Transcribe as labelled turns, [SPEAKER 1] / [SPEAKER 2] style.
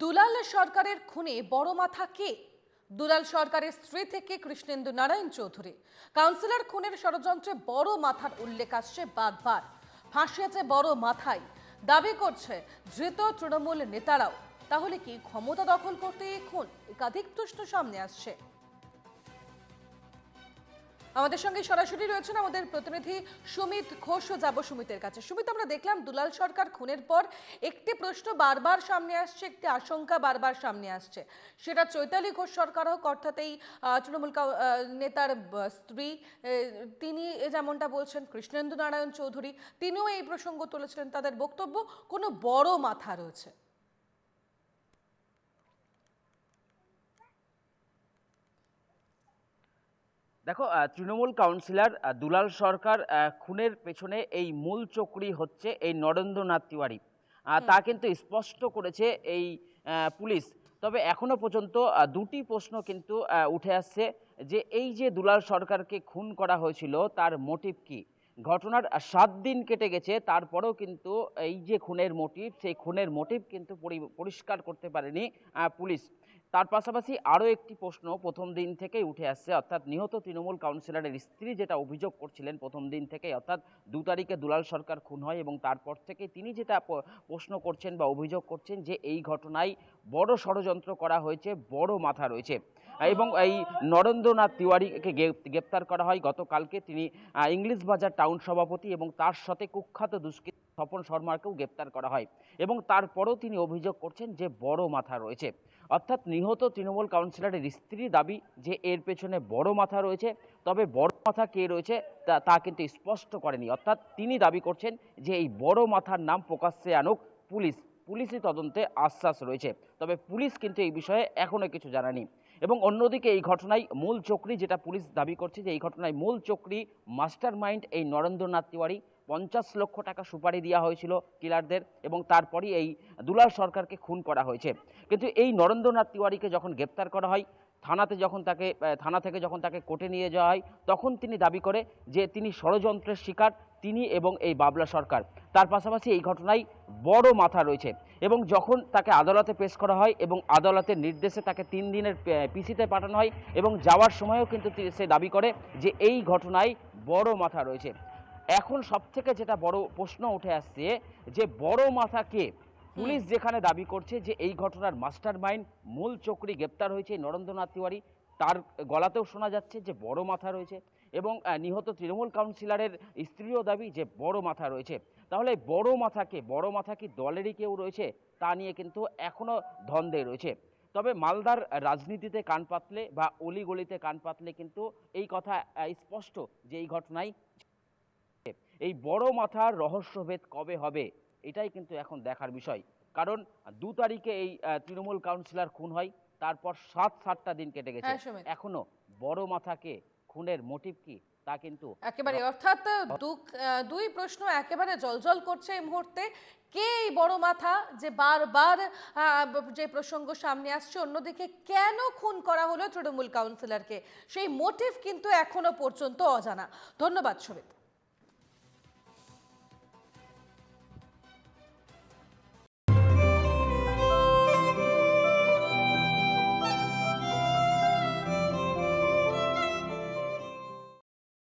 [SPEAKER 1] দুলাল সরকারের খুনে বড় মাথা কে? দুলাল সরকারের স্ত্রী থেকে কৃষ্ণেন্দু নারায়ণ চৌধুরী। কাউন্সিলর খুনের ষড়যন্ত্রে বড় মাথার উল্লেখ আসছে বারবার। ফাঁসিয়েছে বড় মাথায় দাবি করছে ধৃত তৃণমূল নেতারাও। তাহলে কি ক্ষমতা দখল করতে এই খুন? একাধিক প্রশ্ন সামনে আসছে। আমাদের সঙ্গে সরাসরি রয়েছেন আমাদের প্রতিনিধি সুমিত ঘোষ। যাব সুমিতের কাছে। সুমিত, আমরা দেখলাম দুলাল সরকার খুনের পর একটি প্রশ্ন বারবার সামনে আসছে, একটি আশঙ্কা বারবার সামনে আসছে, সেটা চৈতালি ঘোষ সরকার হোক, অর্থাৎ এই তৃণমূল নেতার স্ত্রী, তিনি যেমনটা বলছেন, কৃষ্ণেন্দু নারায়ণ চৌধুরী তিনিও এই প্রসঙ্গ তুলেছিলেন। তাদের বক্তব্য কোনো বড় মাথা রয়েছে।
[SPEAKER 2] দেখো, তৃণমূল কাউন্সিলর দুলাল সরকার খুনের পেছনে এই মূল চক্রী হচ্ছে এই নরেন্দ্রনাথ তিওয়ারি। তা কিন্তু স্পষ্ট করেছে এই পুলিশ। তবে এখনো পর্যন্ত দুটি প্রশ্ন কিন্তু উঠে আসছে যে এই যে দুলাল সরকারকে খুন করা হয়েছিল তার মোটিভ কি। ঘটনার 7 দিন কেটে গেছে, তারপরেও কিন্তু এই যে খুনের মোটিভ, সেই খুনের মোটিভ কিন্তু পরিষ্কার করতে পারেনি পুলিশ। তার পাশাপাশি আরও একটি প্রশ্ন প্রথম দিন থেকেই উঠে আসছে, অর্থাৎ নিহত তৃণমূল কাউন্সিলরের স্ত্রী যেটা অভিযোগ করছিলেন প্রথম দিন থেকেই, অর্থাৎ 2 তারিখে দুলাল সরকার খুন হয় এবং তারপর থেকে তিনি যেটা প্রশ্ন করছেন বা অভিযোগ করছেন যে এই ঘটনায় বড় ষড়যন্ত্র করা হয়েছে, বড় মাথা রয়েছে। এবং এই নরেন্দ্রনাথ তিওয়ারিকে গ্রেপ্তার করা হয় গতকালকে। তিনি ইংলিশ বাজার টাউন সভাপতি এবং তার সাথে কুখ্যাত দুষ্কৃতী স্বপন শর্মাকেও গ্রেপ্তার করা হয়। এবং তারপরও তিনি অভিযোগ করছেন যে বড় মাথা রয়েছে, অর্থাৎ নিহত তৃণমূল কাউন্সিলরের স্ত্রী দাবি যে এর পেছনে বড় মাথা রয়েছে। তবে বড় মাথা কে রয়েছে তা কিন্তু স্পষ্ট করেনি, অর্থাৎ তিনি দাবি করছেন যে এই বড় মাথার নাম প্রকাশ্যে আনুক পুলিশই তদন্তে আশ্বাস রয়েছে। তবে পুলিশ কিন্তু এই বিষয়ে এখনো কিছু জানায়নি। এবং অন্যদিকে এই ঘটনায় মূল চক্রী, যেটা পুলিশ দাবি করছে যে এই ঘটনায় মূল চক্রী মাস্টার মাইন্ড এই নরেন্দ্রনাথ তিওয়ারি। 50 লক্ষ টাকা সুপারি দেওয়া হয়েছিল কিলারদের এবং তারপরই এই দুলাল সরকারকে খুন করা হয়েছে। কিন্তু এই নরেন্দ্রনাথ তিওয়ারিকে যখন গ্রেপ্তার করা হয়, থানা থেকে যখন তাকে কোর্টে নিয়ে যাওয়া হয়, তখন তিনি দাবি করে যে তিনি ষড়যন্ত্রের শিকার, তিনি এবং এই বাবলা সরকার। তার পাশাপাশি এই ঘটনায় বড় মাথা রয়েছে। এবং যখন তাকে আদালতে পেশ করা হয় এবং আদালতের নির্দেশে তাকে 3 দিনের পিসিতে পাঠানো হয় এবং যাওয়ার সময়ও কিন্তু সে দাবি করে যে এই ঘটনায় বড় মাথা রয়েছে। এখন সবথেকে যেটা বড় প্রশ্ন উঠে আসছে যে বড় মাথা কে। পুলিশ যেখানে দাবি করছে যে এই ঘটনার মাস্টার মাইন্ড, মূল চক্রী গ্রেপ্তার হয়েছে নরেন্দ্রনাথ তিওয়ারি, তার গলাতেও শোনা যাচ্ছে যে বড় মাথা রয়েছে। এবং নিহত তৃণমূল কাউন্সিলরের স্ত্রীও দাবি যে বড় মাথা রয়েছে। তাহলে বড় মাথা কি দলেরই কেউ রয়েছে, তা নিয়ে কিন্তু এখনো ধন্দে রয়েছে। তবে মালদার রাজনীতিতে কান পাতলে বা অলিগলিতে কান পাতলে কিন্তু এই কথা স্পষ্ট যে এই ঘটনায় এই বড় মাথার রহস্যভেদ কবে হবে, এটাই কিন্তু এখন দেখার বিষয়। কারণ 2 তারিখে এই তৃণমূল কাউন্সিলর খুন হয়, তারপর 7-8টা দিন কেটে গেছে, এখনো বড় মাথাকে খুনের মোটিভ কি তা কিন্তু
[SPEAKER 1] একেবারে, অর্থাৎ দুই প্রশ্ন একেবারে জলজল করছে এই মুহূর্তে। কে এই বড় মাথা যে বারবার যে প্রসঙ্গ সামনে আসছে, অন্যদিকে কেন খুন করা হলো তৃণমূল কাউন্সিলরকে, সেই মোটিভ কিন্তু এখনো পর্যন্ত অজানা। ধন্যবাদ সুমিত।